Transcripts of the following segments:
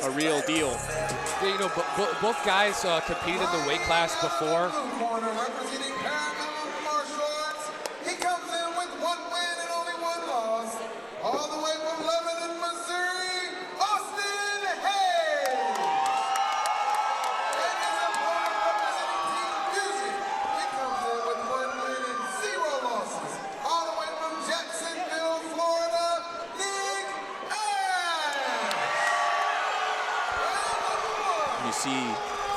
a real deal. You know, both guys competed in the weight class before. He comes in with 1 win and only 1 loss. All the way from Lebanon, Missouri, Austin Hayes. And his opponent representing Team Fusion. He comes in with 1 win and 0 losses. All the way from Jacksonville, Florida, Nich. You see,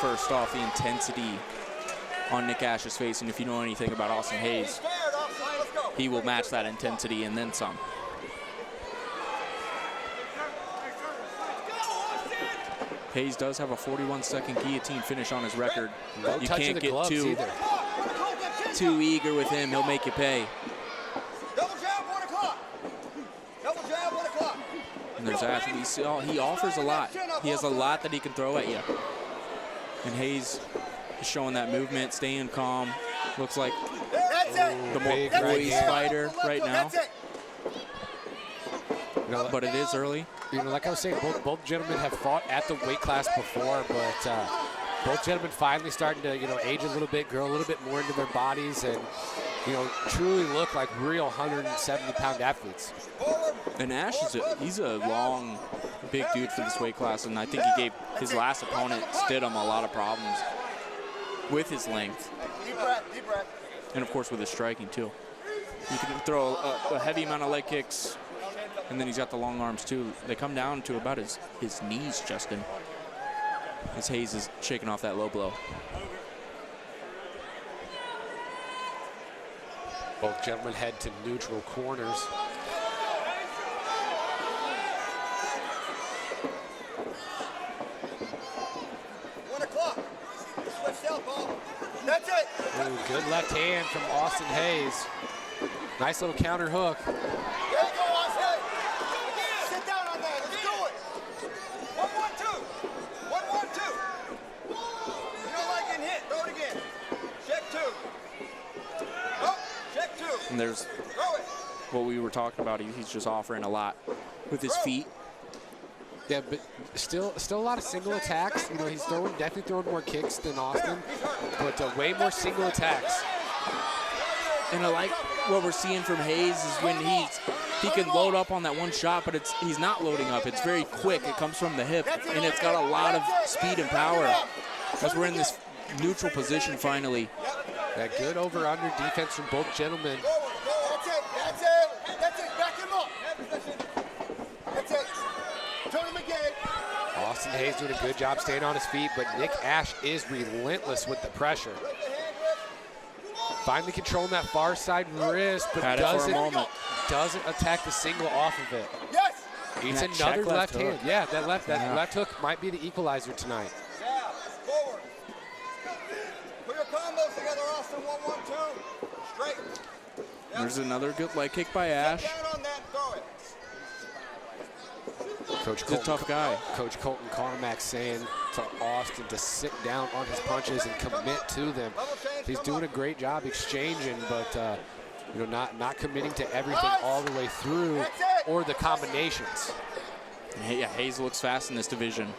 first off, the intensity on Nick Ash's face, and if you know anything about Austin Hayes, he will match that intensity and then some. Hayes does have a 41-second guillotine finish on his record. You can't get too eager with him. He'll make you pay. Double jab, 1 o'clock. Double jab, 1 o'clock. And there's actually, he offers a lot. He has a lot that he can throw at you. And Hayes is showing that movement, staying calm. Looks like the more poised fighter right now. You know, but it is early. You know, like I was saying, both gentlemen have fought at the weight class before, but both gentlemen finally starting to, you know, age a little bit, grow a little bit more into their bodies, and, you know, truly look like real 170-pound athletes. And Ash he's a long, big dude for this weight class, and I think he gave his last opponent, Stidham, a lot of problems with his length. Deep breath, deep breath. And of course with his striking too. You can throw a heavy amount of leg kicks, and then he's got the long arms too. They come down to about his knees, Justin, as Hayes is shaking off that low blow. Both gentlemen head to neutral corners. That's it. Ooh, good left hand from Austin Hayes. Nice little counter hook. There you go, Austin. Sit down on that. Let's do it. 1-1-2. 1-1-2. You don't like getting hit. Throw it again. Check 2. Oh, check 2. And there's what we were talking about. He's just offering a lot with his feet. Yeah, but still a lot of single attacks. You know, he's definitely throwing more kicks than Austin, but way more single attacks. And I like what we're seeing from Hayes is when he can load up on that one shot, but he's not loading up. It's very quick. It comes from the hip, and it's got a lot of speed and power. As we're in this neutral position finally. That good over-under defense from both gentlemen. That's it. That's it. That's it. Back him up. That's it. Turn him again. Austin Hayes doing a good job staying on his feet, but Nick Ash is relentless with the pressure. Finally controlling that far side wrist, but doesn't attack the single off of it. Yes. Eats another left hand. Yeah, that left hook might be the equalizer tonight. Yeah, forward. Put your combos together, Austin. 1-1-2. Straight. There's another good leg kick by Ash. Sit down on that, throw it. Coach He's a tough guy. Coach Colton Carmack saying to Austin to sit down on his punches and commit to them. He's doing a great job exchanging, but you know, not committing to everything all the way through or the combinations. Yeah, Hayes looks fast in this division.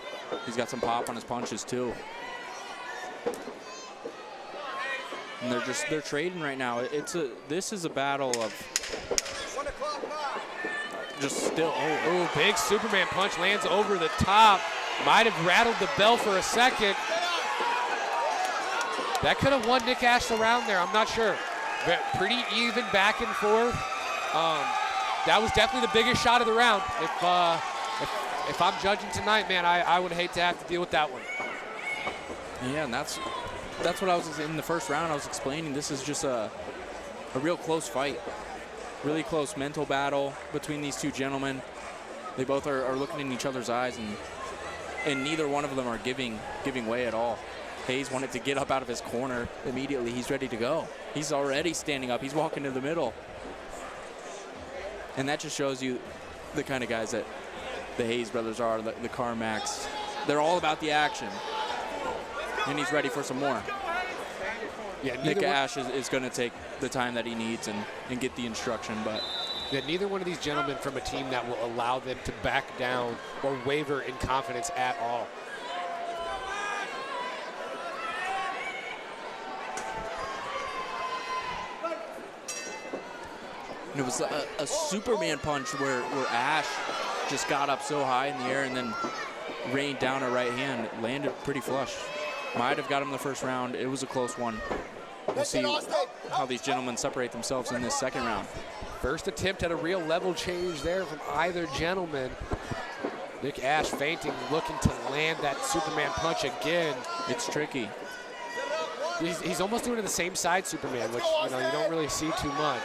He's got some pop on his punches too. And they're trading right now. This is a battle of just still. Oh, big Superman punch lands over the top. Might have rattled the bell for a second. That could have won Nick Ash the round there. I'm not sure. Pretty even back and forth. That was definitely the biggest shot of the round. If I'm judging tonight, man, I would hate to have to deal with that one. Yeah, and that's what I was in the first round. I was explaining this is just a real close fight. Really close mental battle between these two gentlemen. They both are looking in each other's eyes, and neither one of them are giving way at all. Hayes wanted to get up out of his corner immediately. He's ready to go. He's already standing up. He's walking to the middle. And that just shows you the kind of guys that the Hayes brothers are, the Carmacks. They're all about the action. And he's ready for some more. Yeah, Nick Ash is going to take the time that he needs and get the instruction, but that neither one of these gentlemen from a team that will allow them to back down or waver in confidence at all. And it was a Superman punch where Ash just got up so high in the air and then rained down a right hand. It landed pretty flush. Might have got him the first round. It was a close one. We'll see how these gentlemen separate themselves in this second round. First attempt at a real level change there from either gentleman. Nick Ash feinting, looking to land that Superman punch again. It's tricky. He's almost doing it the same side Superman, which you don't really see too much.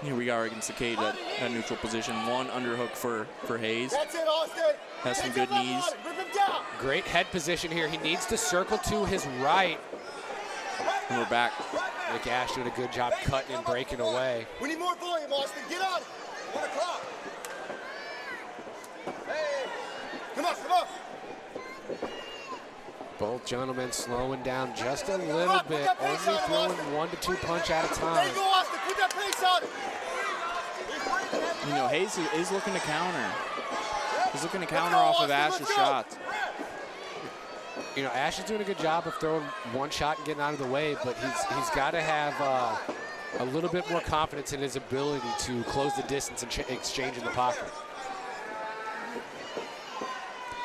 Here we are against the cage at neutral position. One underhook for Hayes. That's it, Austin. Has some good knees. Rip him down. Great head position here. He needs to circle to his right. And we're back. Nick Ash doing a good job cutting and breaking away. We need more volume, Austin. Get on it. 1 o'clock. Hey. Come on. Both gentlemen slowing down just a little bit, only throwing 1 to 2 punch at a time. There you go, Austin. Put that pace on it. Hayes is looking to counter. He's looking to counter off of Ash's shots. Ash is doing a good job of throwing one shot and getting out of the way, but he's got to have a little bit more confidence in his ability to close the distance and exchange in the pocket.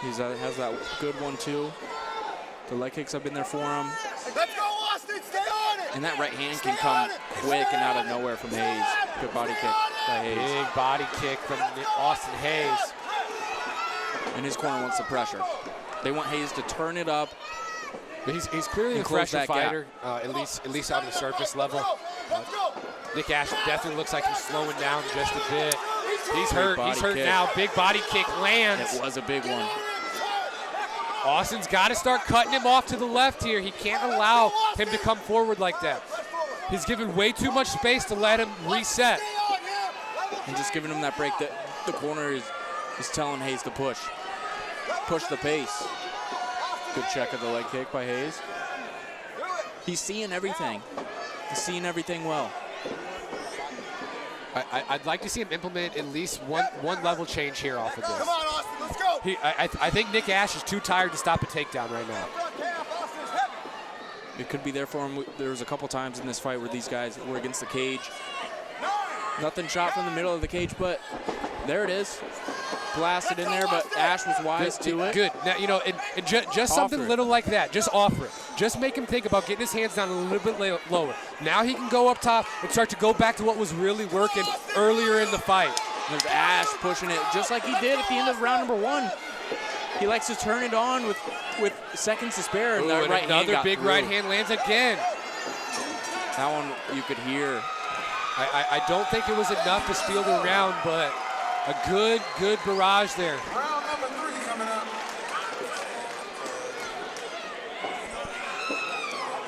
He has that good one, too. The leg kicks have been there for him. Let's go, Austin. Stay on it. And that right hand can come quick and out of nowhere from Hayes. Good body kick by Hayes. Big body kick from Austin Hayes. And his corner wants the pressure. They want Hayes to turn it up. He's clearly a fresher fighter, at least on the surface level. Nick Ash definitely looks like he's slowing down just a bit. He's hurt. He's hurt now. Big body kick lands. It was a big one. Austin's got to start cutting him off to the left here. He can't allow him to come forward like that. He's given way too much space to let him reset. And just giving him that break that the corner is telling Hayes to push. Push the pace. Good check of the leg kick by Hayes. He's seeing everything. He's seeing everything well. I'd like to see him implement at least one level change here off of this. Come on, Austin, let's go. I think Nick Ash is too tired to stop a takedown right now. It could be there for him. There was a couple times in this fight where these guys were against the cage. Nothing shot from the middle of the cage, but there it is. Blasted in there, but Ash was wise to it. Good. Now, and just something little like that. Just offer it. Just make him think about getting his hands down a little bit lower. Now he can go up top and start to go back to what was really working earlier in the fight. There's Ash pushing it just like he did at the end of round number 1. He likes to turn it on with seconds to spare. And that right hand got big through. right hand lands again. That one you could hear. I don't think it was enough to steal the round, but a good barrage there. Round number 3 coming up.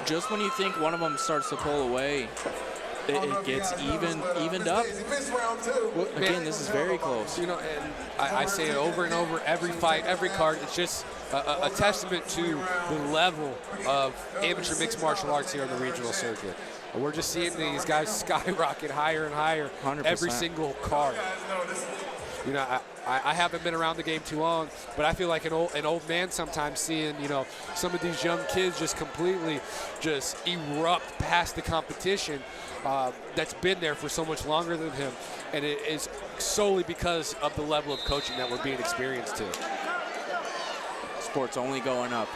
Just when you think one of them starts to pull away, it gets evened up. Well, again, this is very close. And I say it over and over, every fight, every card. It's just a testament to the level of amateur mixed martial arts here on the regional circuit. And we're just seeing these guys skyrocket higher and higher 100%. every single card. I haven't been around the game too long, but I feel like an old man sometimes seeing, some of these young kids just completely just erupt past the competition that's been there for so much longer than him. And it is solely because of the level of coaching that we're being experienced to. Sport's only going up.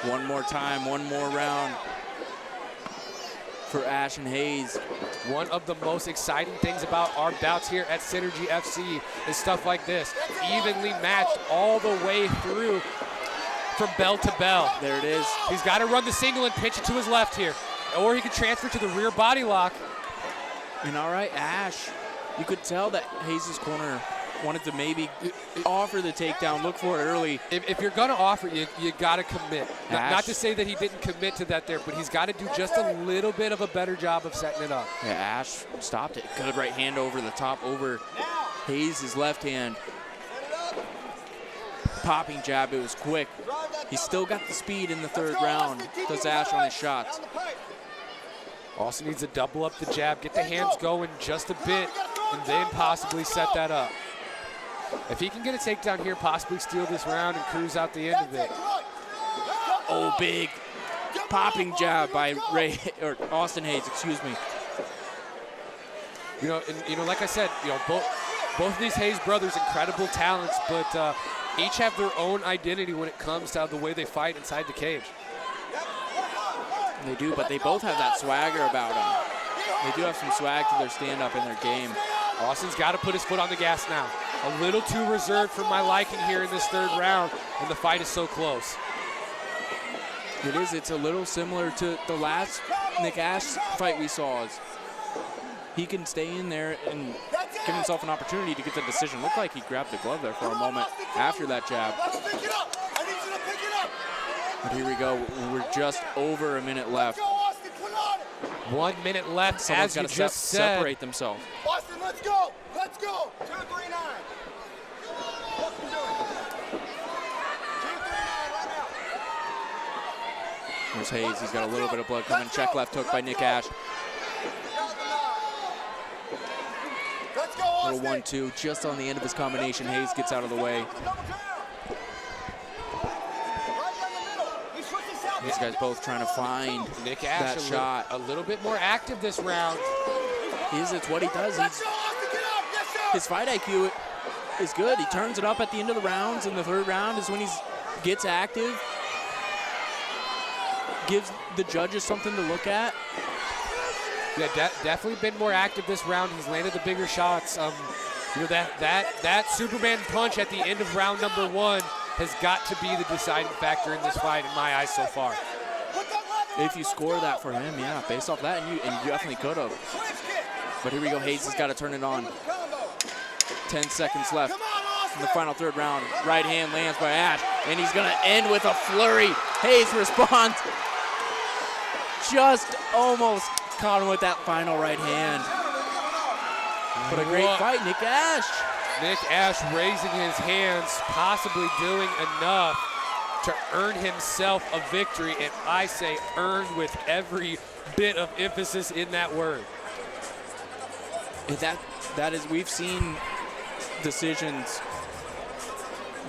One more time, one more round for Ash and Hayes. One of the most exciting things about our bouts here at Synergy FC is stuff like this. Evenly matched all the way through from bell to bell. There it is. He's got to run the single and pitch it to his left here. Or he can transfer to the rear body lock. And all right, Ash, you could tell that Hayes' corner wanted to maybe offer the takedown, look for it early. If you're going to offer it, you got to commit. Not to say that he didn't commit to that there, but he's got to do just a little bit of a better job of setting it up. Yeah, Ash stopped it. Good right hand over the top, over Hayes' left hand. popping jab. It was quick. He still got the speed in the third round. Does Ash on his shots. Also needs to double up the jab, get the hands going just a bit, and then possibly set that up. If he can get a takedown here, possibly steal this round and cruise out the end of it. Oh, big popping jab by Austin Hayes, excuse me. Like I said, both of these Hayes brothers, incredible talents, but each have their own identity when it comes to the way they fight inside the cage. They do, but they both have that swagger about them. They do have some swag to their stand-up in their game. Austin's got to put his foot on the gas now. A little too reserved for my liking here in this third round, and the fight is so close. It is. It's a little similar to the last Nick Ash fight we saw. He can stay in there and give himself an opportunity to get the decision. Looked like he grabbed the glove there for a moment after that jab. But here we go. We're just over a minute left. 1 minute left. Someone's got to separate themselves. Austin, let's go. Let's go. 2-3-9. What's he doing? 2-3-9 right now. There's Hayes. He's got a little bit of blood coming. Check left hook by Nick Ash. Let's go, Austin. Little 1-2 just on the end of his combination. Hayes gets out of the way. These guys both trying to find Nick Ash that shot. A little bit more active this round. It's what he does. His fight IQ is good. He turns it up at the end of the rounds. In the third round is when he gets active. Gives the judges something to look at. Yeah, definitely been more active this round. He's landed the bigger shots. That Superman punch at the end of round number 1 has got to be the deciding factor in this fight in my eyes so far. If you score that for him, yeah, based off that, and you definitely could have. But here we go, Hayes has got to turn it on. 10 seconds left in the final third round. Right hand lands by Ash, and he's gonna end with a flurry. Hayes responds. Just almost caught him with that final right hand. But a great fight, Nick Ash. Nick Ash raising his hands, possibly doing enough to earn himself a victory, and I say earned with every bit of emphasis in that word. That is, we've seen decisions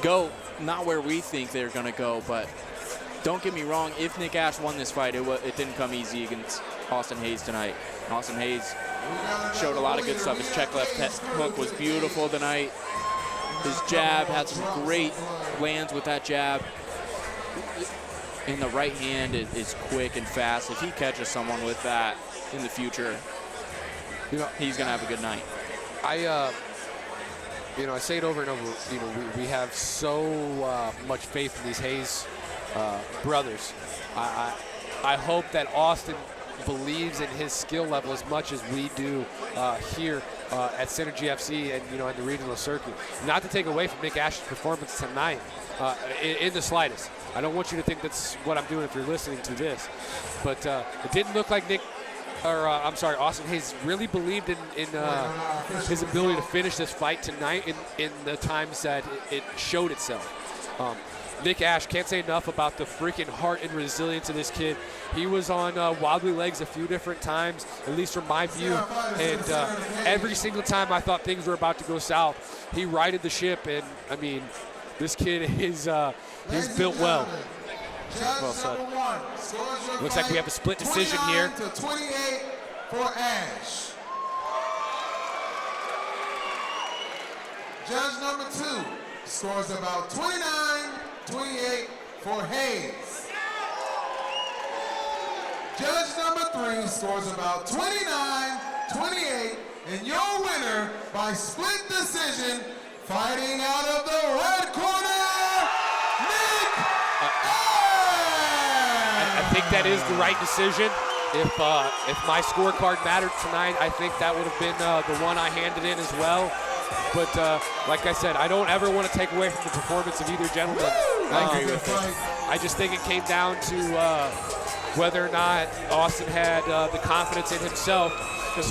go not where we think they're gonna go, but don't get me wrong, if Nick Ash won this fight, it didn't come easy against Austin Hayes tonight. Austin Hayes showed a lot of good stuff. His check left hook was beautiful tonight. His jab had some great lands with that jab. And the right hand is quick and fast. If he catches someone with that in the future, he's gonna have a good night. I say it over and over. We have so much faith in these Hayes brothers. I hope that Austin believes in his skill level as much as we do here at Synergy FC and in the regional circuit. Not to take away from Nick Ash's performance tonight in the slightest. I don't want you to think that's what I'm doing if you're listening to this, but it didn't look like Austin Hayes really believed in his ability to finish this fight tonight in the times that it showed itself. Nick Ash, can't say enough about the freaking heart and resilience of this kid. He was on wobbly legs a few different times, at least from my view, and every single time I thought things were about to go south, he righted the ship, and I mean, this kid is he's built well. Well said. Looks like we have a split decision here. 29-28 for Ash. Judge number 2 scores about 29-28 for Hayes. Judge number 3 scores about 29-28, and your winner by split decision, fighting out of the red corner, Nich. I think that is the right decision. If my scorecard mattered tonight, I think that would have been the one I handed in as well. But like I said, I don't ever want to take away from the performance of either gentleman. I just think it came down to whether or not Austin had the confidence in himself to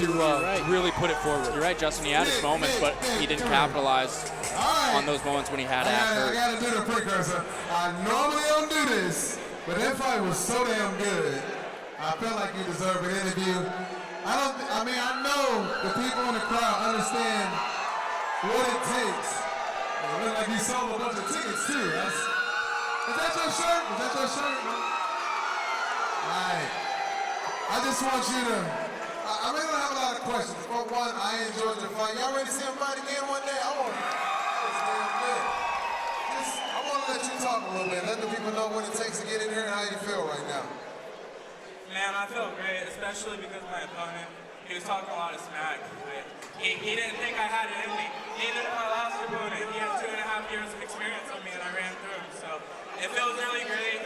really put it forward. You're right, Justin. He had his moments, but he didn't capitalize. All right. on those moments when he had ass I hurt. gotta do the precursor. I normally don't do this, but that fight was so damn good. I felt like you deserve an interview. I know the people in the crowd understand what it takes. It looked like you sold a bunch of tickets too. Is that your shirt? Is that your shirt? All right. I just want you to, I really don't have a lot of questions. For one, I enjoyed the fight. Y'all ready to see him fight again one day? I want to let you talk a little bit. Let the people know what it takes to get in here and how you feel right now. Man, I feel great, especially because my opponent, he was talking a lot of smack. He didn't think I had it in me. Neither did my last opponent. He had 2.5 years of experience on me and I ran through him. So it feels really great.